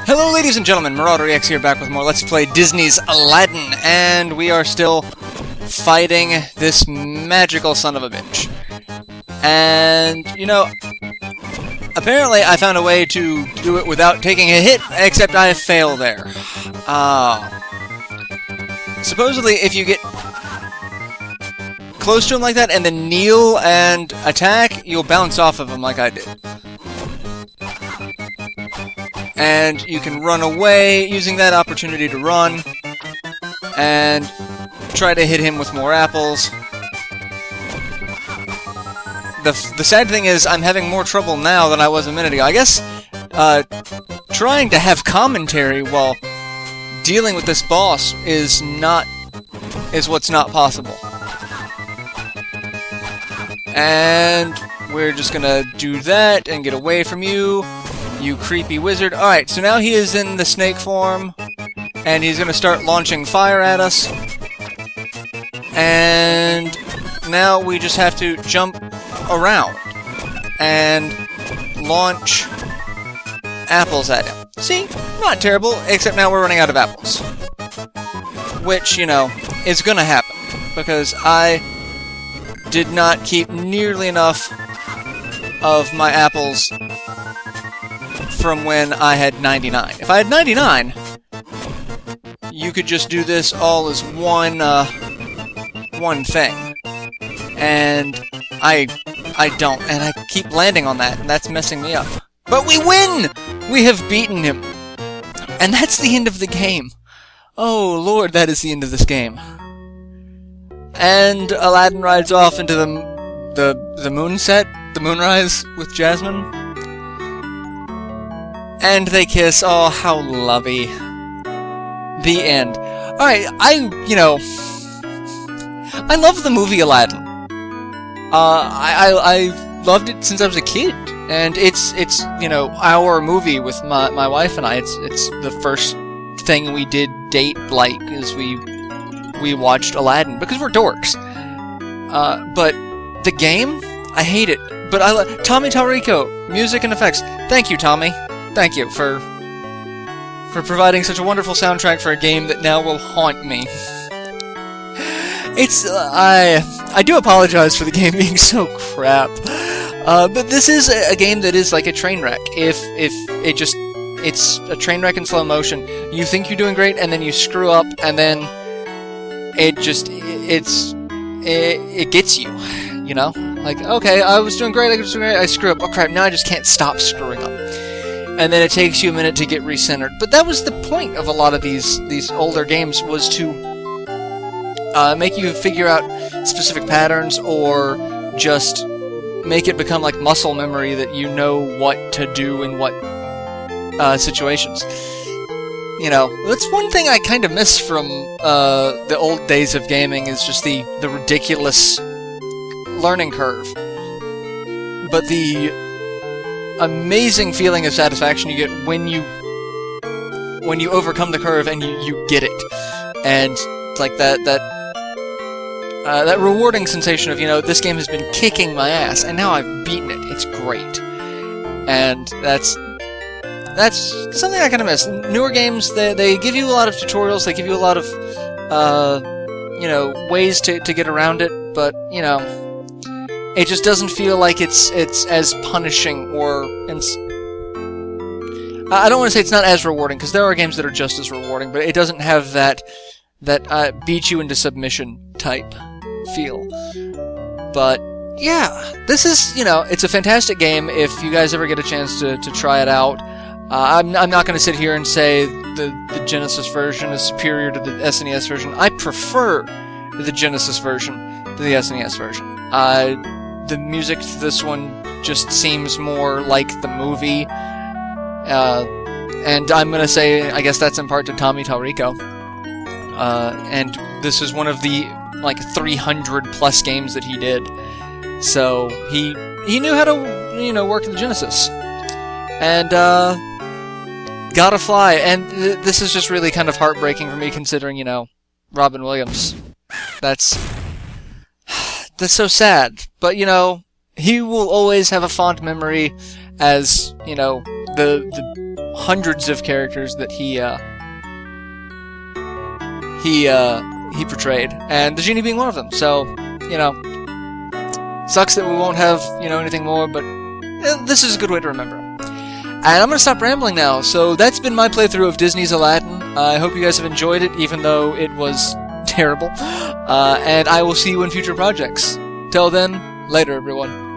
Hello ladies and gentlemen, MarauderEX here back with more Let's Play Disney's Aladdin, and we are still fighting this magical son of a bitch. And, you know, apparently I found a way to do it without taking a hit, except I fail there. Supposedly, if you get close to him like that and then kneel and attack, you'll bounce off of him like I did. And you can run away using that opportunity to run and try to hit him with more apples. The sad thing is I'm having more trouble now than I was a minute ago. I guess trying to have commentary while dealing with this boss is what's not possible. And we're just gonna do that and get away from you. You creepy wizard. Alright, so now he is in the snake form, and he's gonna start launching fire at us. And now we just have to jump around and launch apples at him. See? Not terrible, except now we're running out of apples. Which, you know, is gonna happen, because I did not keep nearly enough of my apples from when I had 99. If I had 99, you could just do this all as one thing. And I don't, and I keep landing on that, and that's messing me up. But we win! We have beaten him. And that's the end of the game. Oh lord, that is the end of this game. And Aladdin rides off into the moonrise with Jasmine. And they kiss. Oh, how lovely. The end. Alright, I love the movie Aladdin. I loved it since I was a kid. And it's you know, our movie with my wife and I. It's the first thing we did date-like is we watched Aladdin, because we're dorks. But the game, I hate it. But Tommy Tallarico, music and effects. Thank you, Tommy. Thank you for providing such a wonderful soundtrack for a game that now will haunt me. I do apologize for the game being so crap. But this is a game that is like a train wreck. It's a train wreck in slow motion. You think you're doing great, and then you screw up, and then it gets you, you know? Like, okay, I was doing great, I screw up, oh crap, now I just can't stop screwing up. And then it takes you a minute to get recentered. But that was the point of a lot of these older games, was to make you figure out specific patterns, or just make it become like muscle memory that you know what to do in what situations. You know, that's one thing I kind of miss from the old days of gaming, is just the ridiculous learning curve. But the amazing feeling of satisfaction you get when you overcome the curve and you get it. And it's like that rewarding sensation of, you know, this game has been kicking my ass, and now I've beaten it. It's great. And that's something I kind of miss. Newer games, they give you a lot of tutorials, they give you a lot of, you know, ways to get around it, but, you know, it just doesn't feel like it's as punishing, or... I don't want to say it's not as rewarding, because there are games that are just as rewarding, but it doesn't have that beat you into submission type feel. But, yeah, this is, you know, it's a fantastic game. If you guys ever get a chance to try it out, I'm not going to sit here and say the Genesis version is superior to the SNES version. I prefer the Genesis version to the SNES version. The music to this one just seems more like the movie. And I'm going to say, I guess that's in part to Tommy Tallarico. And this is one of the, like, 300-plus games that he did. So, he knew how to, you know, work the Genesis. And, gotta fly. And this is just really kind of heartbreaking for me, considering, you know, Robin Williams. That's so sad. But, you know, he will always have a fond memory as, you know, the hundreds of characters that he portrayed, and the genie being one of them. So, you know, sucks that we won't have, you know, anything more, but this is a good way to remember him. And I'm going to stop rambling now. So that's been my playthrough of Disney's Aladdin. I hope you guys have enjoyed it, even though it was terrible. And I will see you in future projects. Till then, later, everyone.